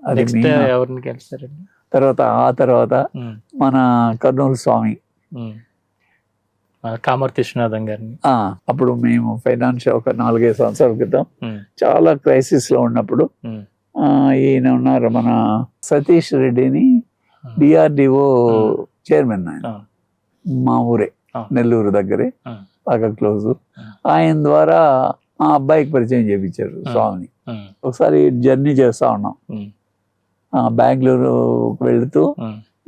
అది next main. ఎవరిని కలిసారండి? తర్వాత మన కర్నూలు స్వామి, కామర్తి విశ్వనాథం గారిని. అప్పుడు మేము ఫైనాన్షియల్ ఒక 4-5 సంవత్సరాల క్రితం చాలా క్రైసిస్ లో ఉన్నప్పుడు ఈయన ఉన్నారు మన సతీష్ రెడ్డిని, డిఆర్డిఓ చైర్మన్, ఆయన మా ఊరే, నెల్లూరు దగ్గరే, బాగా క్లోజ్. ఆయన ద్వారా ఆ అబ్బాయికి పరిచయం చేయించారు స్వామిని. ఒకసారి జర్నీ చేస్తా ఉన్నాం, బెంగళూరు వెళుతూ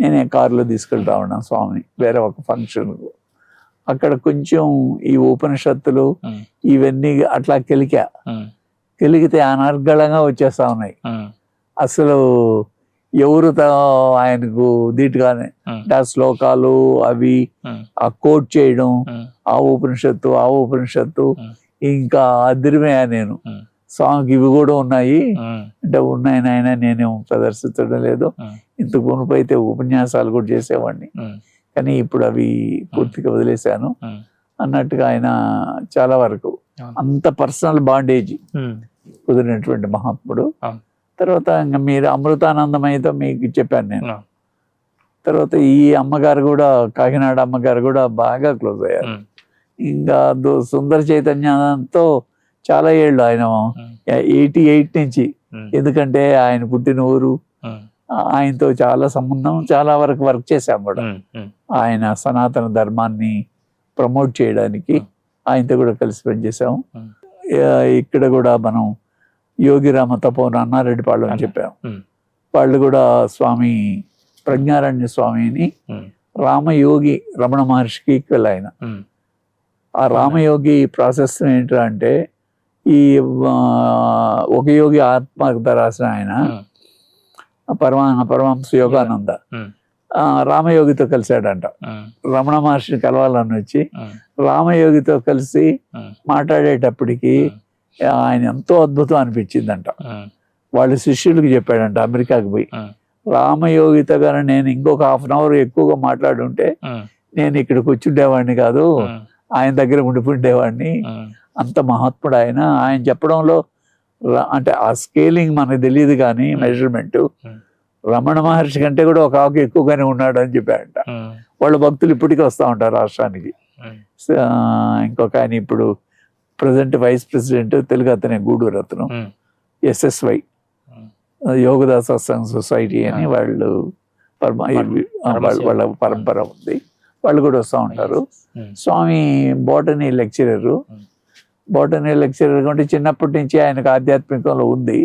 నేనే కారులో తీసుకెళ్తా ఉన్నాను స్వామిని వేరే ఒక ఫంక్షన్. అక్కడ కొంచెం ఈ ఉపనిషత్తులు ఇవన్నీ అట్లా కెలిగితే అనర్గళంగా వచ్చేస్తా ఉన్నాయి. అసలు ఎవరు ఆయనకు ధీటుగానే ఆ శ్లోకాలు అవి ఆ కోట్ చేయడం, ఆ ఉపనిషత్తు ఇంకా అదిరిమయ్యా నేను. స్వామికి ఇవి కూడా ఉన్నాయి అంటే, ఉన్నాయి నాయన, నేనేం ప్రదర్శించడం లేదు. ఇంతకు మునుపు అయితే ఉపన్యాసాలు కూడా చేసేవాడిని, కానీ ఇప్పుడు అవి పూర్తిగా వదిలేశాను అన్నట్టుగా ఆయన చాలా వరకు అంత పర్సనల్ బాండేజ్ కుదిరినటువంటి మహాత్ముడు. తర్వాత ఇంకా మీరు అమృతానందమయ్యతో మీకు చెప్పాను నేను. తర్వాత ఈ అమ్మగారు కూడా, కాకినాడ అమ్మగారు కూడా బాగా క్లోజ్ అయ్యారు. ఇంకా సుందర చైతన్యంతో చాలా ఏళ్ళు, ఆయన 88 నుంచి, ఎందుకంటే ఆయన పుట్టిన ఊరు, ఆయనతో చాలా సంబంధం, చాలా వరకు వర్క్ చేశాం కూడా. ఆయన సనాతన ధర్మాన్ని ప్రమోట్ చేయడానికి ఆయనతో కూడా కలిసి పనిచేసాము. ఇక్కడ కూడా మనం యోగిరామ తపోవన్ అన్నారెడ్డిపాళెం అని చెప్పాము. వాళ్ళు కూడా స్వామి ప్రజ్ఞారణ్య స్వామిని రామయోగి రమణ మహర్షికి ఈక్వల్ ఆయన. ఆ రామయోగి ప్రాసెస్ ఏంటంటే అంటే, ఈ ఒక యోగి ఆత్మకథ రాసిన ఆయన పరమహంస యోగానంద రామయోగితో కలిశాడంట. రమణ మహర్షిని కలవాలని వచ్చి రామయోగితో కలిసి మాట్లాడేటప్పటికి ఆయన ఎంతో అద్భుతం అనిపించిందంట. వాళ్ళ శిష్యులకి చెప్పాడంట అమెరికాకి పోయి, రామయోగితో గారు నేను ఇంకొక 1/2 అవర్ ఎక్కువగా మాట్లాడుంటే నేను ఇక్కడికి వచ్చి ఉండేవాడిని కాదు, ఆయన దగ్గర ఉండిపోయిండేవాడిని. అంత మహాత్ముడు ఆయన. ఆయన చెప్పడంలో అంటే ఆ స్కేలింగ్ మనకు తెలియదు కానీ మెజర్మెంట్ రమణ మహర్షి కంటే కూడా ఒక ఆకు ఎక్కువగానే ఉన్నాడు అని చెప్పాడంట. వాళ్ళ భక్తులు ఇప్పటికీ వస్తూ ఉంటారు రాష్ట్రానికి. ఇంకొక ఆయన ఇప్పుడు ప్రజెంట్ వైస్ ప్రెసిడెంట్, తెలుగు అతనే, గూడూరు అతను, SSY యోగదా సత్సంగ్ సొసైటీ అని వాళ్ళు వాళ్ళ పరంపర ఉంది. వాళ్ళు కూడా వస్తూ ఉంటారు. స్వామి బోటనీ లెక్చరరు అంటే చిన్నప్పటి నుంచి ఆయనకు ఆధ్యాత్మికంలో ఉంది.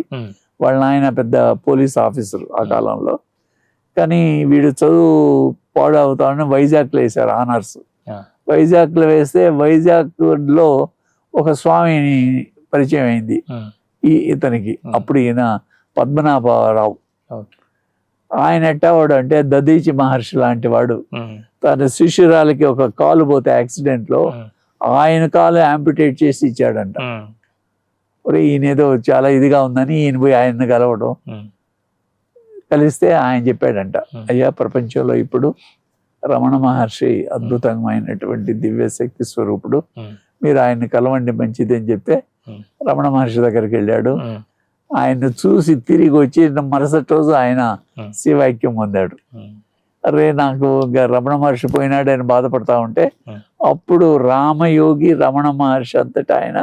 వాళ్ళ ఆయన పెద్ద పోలీస్ ఆఫీసర్ ఆ కాలంలో. కానీ వీడు చదువు పాడవుతాడని వైజాగ్లో వేశారు ఆనర్స్. వైజాగ్లో వేస్తే వైజాగ్లో ఒక స్వామిని పరిచయం అయింది ఇతనికి. అప్పుడు ఈయన పద్మనాభరావు. ఆయన ఎట్టవాడు అంటే దదీచి మహర్షి లాంటి వాడు. తన శిష్యురాలకి ఒక కాలు పోతే యాక్సిడెంట్లో ఆయన కాలు యాంపిటేట్ చేసి ఇచ్చాడంట. ఒరే ఈయన ఏదో చాలా ఇదిగా ఉందని ఈయన పోయి ఆయన్ని కలవడం, కలిస్తే ఆయన చెప్పాడంట, అయ్యా ప్రపంచంలో ఇప్పుడు రమణ మహర్షి అద్భుతమైనటువంటి దివ్యశక్తి స్వరూపుడు, మీరు ఆయన్ని కలవండి మంచిది అని చెప్తే రమణ మహర్షి దగ్గరికి వెళ్ళాడు. ఆయన్ని చూసి తిరిగి వచ్చి మరుసటి రోజు ఆయన శివైక్యం పొందాడు. అరే నాకు రమణ మహర్షి పోయినాడు అని బాధపడతా ఉంటే అప్పుడు రామయోగి రమణ మహర్షి అంతటా ఆయన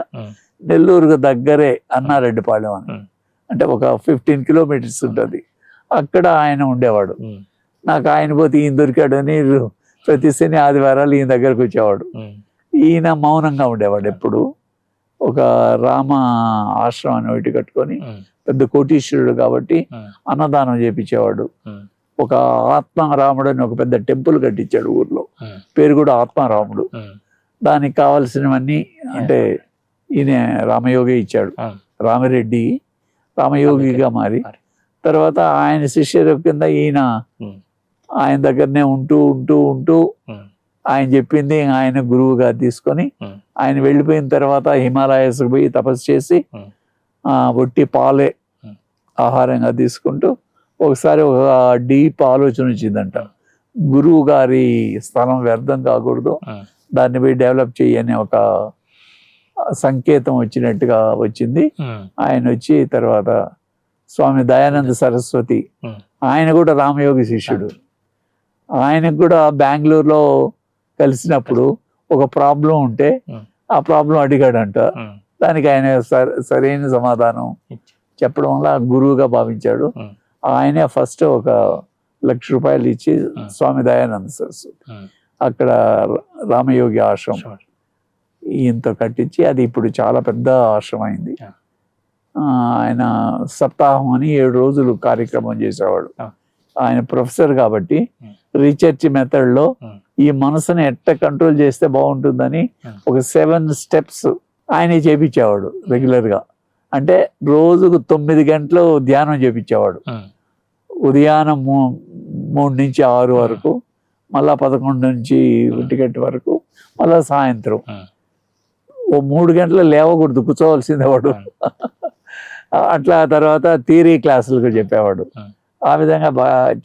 నెల్లూరుకు దగ్గరే అన్నారెడ్డిపాళెం అని, అంటే ఒక 15 కిలోమీటర్స్ ఉంటుంది, అక్కడ ఆయన ఉండేవాడు. నాకు ఆయన పోతే ఈయన దొరికాడు అని ప్రతి శని ఆదివారాలు ఈయన దగ్గరకు వచ్చేవాడు. ఈయన మౌనంగా ఉండేవాడు ఎప్పుడు. ఒక రామ ఆశ్రమాన్ని ఒకటి కట్టుకొని, పెద్ద కోటీశ్వరుడు కాబట్టి అన్నదానం చేపించేవాడు. ఒక ఆత్మారాముడు అని ఒక పెద్ద టెంపుల్ కట్టించాడు ఊర్లో, పేరు కూడా ఆత్మారాముడు. దానికి కావాల్సినవన్నీ అంటే ఈయన రామయోగి ఇచ్చాడు. రామిరెడ్డి రామయోగిగా మారి తర్వాత ఆయన శిష్యుల కింద ఈయన ఆయన దగ్గరనే ఉంటూ ఆయన చెప్పింది ఆయన గురువుగా తీసుకొని ఆయన వెళ్ళిపోయిన తర్వాత హిమాలయాస్కి పోయి తపస్సు చేసి ఒట్టి పాలే ఆహారంగా తీసుకుంటూ ఒకసారి ఒక డీప్ ఆలోచన వచ్చిందంట, గురువు గారి స్థలం వ్యర్థం కాకూడదు, దాన్ని పోయి డెవలప్ చేయని ఒక సంకేతం వచ్చినట్టుగా వచ్చింది. ఆయన వచ్చి తర్వాత స్వామి దయానంద సరస్వతి, ఉమ్. ఆయన కూడా రామయోగి శిష్యుడు. ఆయనకు కూడా బెంగళూరులో కలిసినప్పుడు ఒక ప్రాబ్లం ఉంటే ఉమ్. ఆ ప్రాబ్లం అడిగాడంట. ఉమ్. దానికి ఆయన సరైన సమాధానం చెప్పడం వల్ల గురువుగా భావించాడు. ఉమ్. ఆయనే ఫస్ట్ ఒక ₹1,00,000 ఇచ్చి స్వామి దయానంద సరస్వతి ఉమ్. అక్కడ రామయోగి ఆశ్రమం Sure. ఈయనతో కట్టించి అది ఇప్పుడు చాలా పెద్ద ఆశ్రమం అయింది. Yeah. ఆయన సప్తాహం అని 7 రోజులు కార్యక్రమం చేసేవాడు. Yeah. ఆయన ప్రొఫెసర్ కాబట్టి Mm. రీసెర్చ్ మెథడ్లో Mm. ఈ మనసుని ఎట్ట కంట్రోల్ చేస్తే బాగుంటుందని Mm. ఒక 7 స్టెప్స్ ఆయనే చేపించేవాడు రెగ్యులర్గా. అంటే రోజుకు 9 గంటలు ధ్యానం చేపించేవాడు. ఉమ్. ఉదయాన్నం 3 నుంచి 6 వరకు, మళ్ళా 11 నుంచి 1 గంట వరకు, మళ్ళా సాయంత్రం ఉమ్. ఓ 3 గంటలు లేవకూడదు, కూర్చోవలసిందే వాడు. అట్లా తర్వాత థియరీ క్లాసులకు చెప్పేవాడు. ఆ విధంగా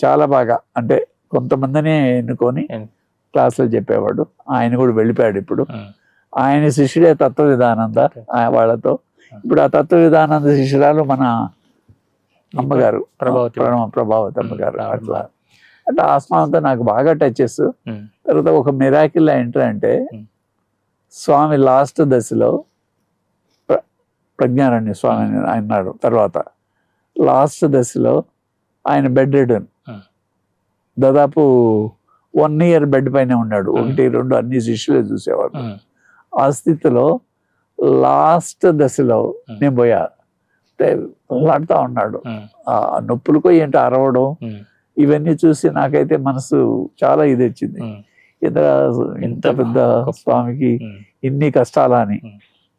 చాలా బాగా అంటే కొంతమందిని ఎన్నుకొని క్లాసులు చెప్పేవాడు. ఆయన కూడా వెళ్ళిపోయాడు ఇప్పుడు. ఆయన శిష్యుడే తత్వ విధానంద వాళ్ళతో. ఇప్పుడు ఆ తత్వ విధానంద శిష్యురాలు మన అమ్మగారు ప్రభావతి అమ్మగారు. అట్లా అంటే ఆ స్వామితో నాకు బాగా టచెస్. తర్వాత ఒక మిరాకిల్ ఏంటంటే స్వామి లాస్ట్ దశలో ప్రజ్ఞారణ్య స్వామి అన్నాడు. తర్వాత లాస్ట్ దశలో ఆయన బెడ్ రిడన్, దాదాపు 1 year బెడ్ పైన ఉన్నాడు. 1, 2 అన్ని శిష్యులే చూసేవాడు. ఆ స్థితిలో లాస్ట్ దశలో నేను పోయా, లాడుతూ ఉన్నాడు. ఆ నొప్పులకు ఏంటో అరవడం ఇవన్నీ చూసి నాకైతే మనసు చాలా ఇది వచ్చింది. ఇంత పెద్ద స్వామికి ఇన్ని కష్టాలా అని.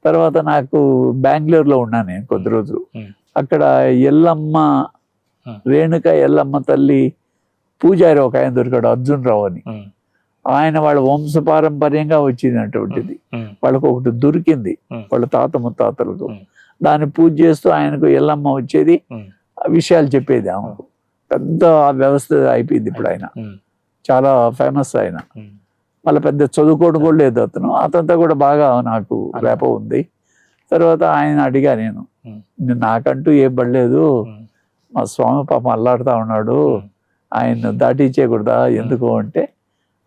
తర్వాత నాకు బెంగళూరులో ఉన్నాను నేను కొద్ది రోజులు. అక్కడ ఎల్లమ్మ రేణుక ఎల్లమ్మ తల్లి పూజారి ఒక ఆయన దొరికాడు, అర్జున్ రావు అని. ఆయన వాళ్ళ వంశపారంపర్యంగా వచ్చినటువంటిది. వాళ్ళకు ఒకటి దొరికింది వాళ్ళ తాత ముత్తాతలకు. దాన్ని పూజ చేస్తూ ఆయనకు ఎల్లమ్మ వచ్చేది, విషయాలు చెప్పేది ఆమెకు. పెద్ద వ్యవస్థ అయిపోయింది ఇప్పుడు. ఆయన చాలా ఫేమస్. ఆయన మళ్ళీ పెద్ద చదువుకోవడం కూడా లేదు అతను. అతనితో కూడా బాగా నాకు రేప ఉంది. తర్వాత ఆయన అడిగా నేను, నాకంటూ ఏం పడలేదు, మా స్వామి పాపం అల్లాడుతూ ఉన్నాడు, ఆయన దాటించేయకూడదా ఎందుకు అంటే,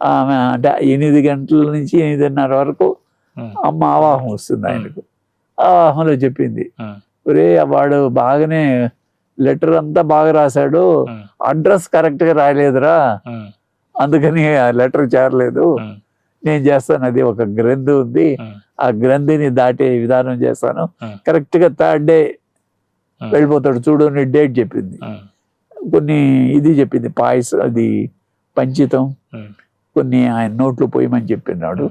ఆమె అంటే 8 గంటల నుంచి 8:30 వరకు అమ్మ ఆవాహం వస్తుంది ఆయనకు. ఆవాహంలో చెప్పింది, ఒరే వాడు బాగానే లెటర్ అంతా బాగా రాశాడు, అడ్రస్ కరెక్ట్గా రాయలేదురా, అందుకని ఆ లెటర్ చేరలేదు, నేను చేస్తాను, అది ఒక గ్రంథి ఉంది, ఆ గ్రంథిని దాటే విధానం చేస్తాను, కరెక్ట్గా 3rd day వెళ్ళిపోతాడు చూడు నీ డేట్ చెప్పింది. కొన్ని ఇది చెప్పింది, పాయసం అది పంచితం కొన్ని ఆయన నోట్లు పోయమని చెప్పినాడు.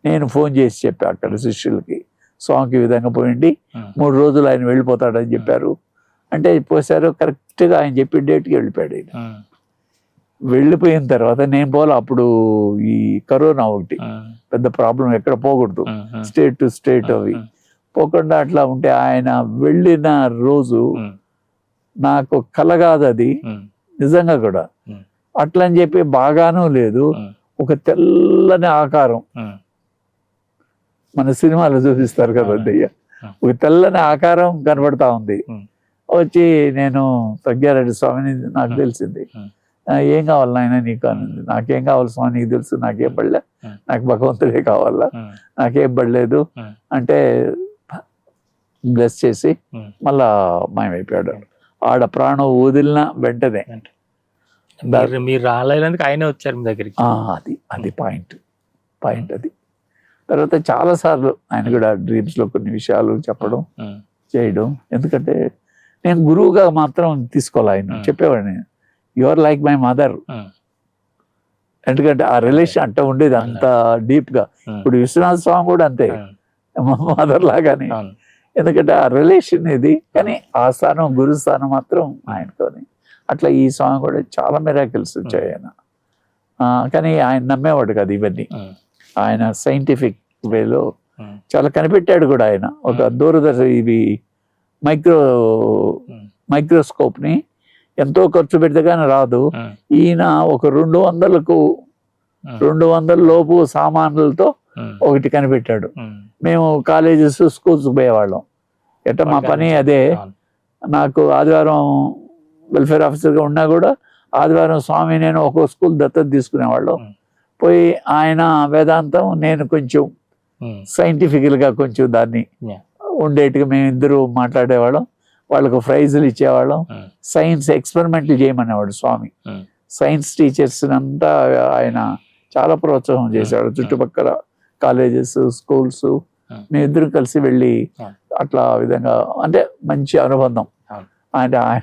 నేను ఫోన్ చేసి చెప్పా అక్కడ శిష్యులకి, స్వామికి ఈ విధంగా పోయింది, 3 రోజులు ఆయన వెళ్ళిపోతాడని చెప్పారు. అంటే పోసారు, కరెక్ట్గా ఆయన చెప్పి డేట్కి వెళ్ళిపోయాడు. ఆయన వెళ్ళిపోయిన తర్వాత నేను పోలే. అప్పుడు ఈ కరోనా ఒకటి పెద్ద ప్రాబ్లం, ఎక్కడ పోకూడదు, స్టేట్ టు స్టేట్ అవి పోకుండా అట్లా ఉంటే, ఆయన వెళ్ళిన రోజు నాకు కలగాదు అది నిజంగా కూడా. అట్లా అని చెప్పి బాగానూ లేదు, ఒక తెల్లని ఆకారం, మన సినిమాలో చూపిస్తారు కదా దయ్య, ఒక తెల్లని ఆకారం కనబడతా ఉంది. వచ్చి నేను ప్రజ్ఞారెడ్డి స్వామిని నాకు తెలిసింది, ఏం కావాలి నాయన నీకు అనింది. నాకేం కావాలి స్వామి నీకు తెలుసు, నాకేం పడలే, నాకు భగవంతుడే కావాలా, నాకేం పడలేదు అంటే బ్లెస్ చేసి మళ్ళా మాయమైపోయాడు. ఆడ ప్రాణం వదిలిన వెంటనే మీరు రాలేదందుకు ఆయనే వచ్చారు మీ దగ్గరికి. అది పాయింట్ అది. తర్వాత చాలా సార్లు ఆయన కూడా డ్రీమ్స్ లో కొన్ని విషయాలు చెప్పడం చేయడం. ఎందుకంటే నేను గురువుగా మాత్రం తీసుకోవాలి, ఆయన చెప్పేవాడిని, you are like my mother. ఎందుకంటే ఆ రిలేషన్ అంట ఉండేది అంత డీప్ గా. ఇప్పుడు విశ్వనాథ స్వామి కూడా అంతే, మదర్ లాగానే. ఎందుకంటే ఆ రిలేషన్ ఇది. కానీ ఆ స్థానం గురుస్థానం మాత్రం ఆయనతోని. అట్లా ఈ స్వామి కూడా చాలా మిరాకిల్స్ వచ్చాయి ఆయన. కానీ ఆయన నమ్మేవాడు కదా ఇవన్నీ. ఆయన సైంటిఫిక్ వేలో చాలా కనిపెట్టాడు కూడా. ఆయన ఒక దూరదర్శన ఇవి మైక్రోస్కోప్ ని ఎంతో ఖర్చు పెడితే కానీ రాదు. ఈయన ఒక 200 లోపు సామాన్లతో ఒకటి కనిపెట్టాడు. మేము కాలేజెస్ స్కూల్స్ పోయేవాళ్ళం, ఎట్లా మా పని అదే. నాకు ఆదివారం వెల్ఫేర్ ఆఫీసర్గా ఉన్నా కూడా ఆదివారం స్వామి నేను ఒక్కో స్కూల్ దత్తత తీసుకునేవాళ్ళం. పోయి ఆయన వేదాంతం, నేను కొంచెం సైంటిఫికల్గా కొంచెం దాన్ని ఉండేట్టుగా మేము ఇద్దరు మాట్లాడేవాళ్ళం. వాళ్ళకు ప్రైజులు ఇచ్చేవాళ్ళం. సైన్స్ ఎక్స్పెరిమెంట్లు చేయమనేవాడు స్వామి. సైన్స్ టీచర్స్ అంతా ఆయన చాలా ప్రోత్సాహం చేశాడు. చుట్టుపక్కల కాలేజెస్, స్కూల్స్ మేమిద్దరం కలిసి వెళ్ళి అట్లా విధంగా, అంటే మంచి అనుబంధం. అంటే ఆయన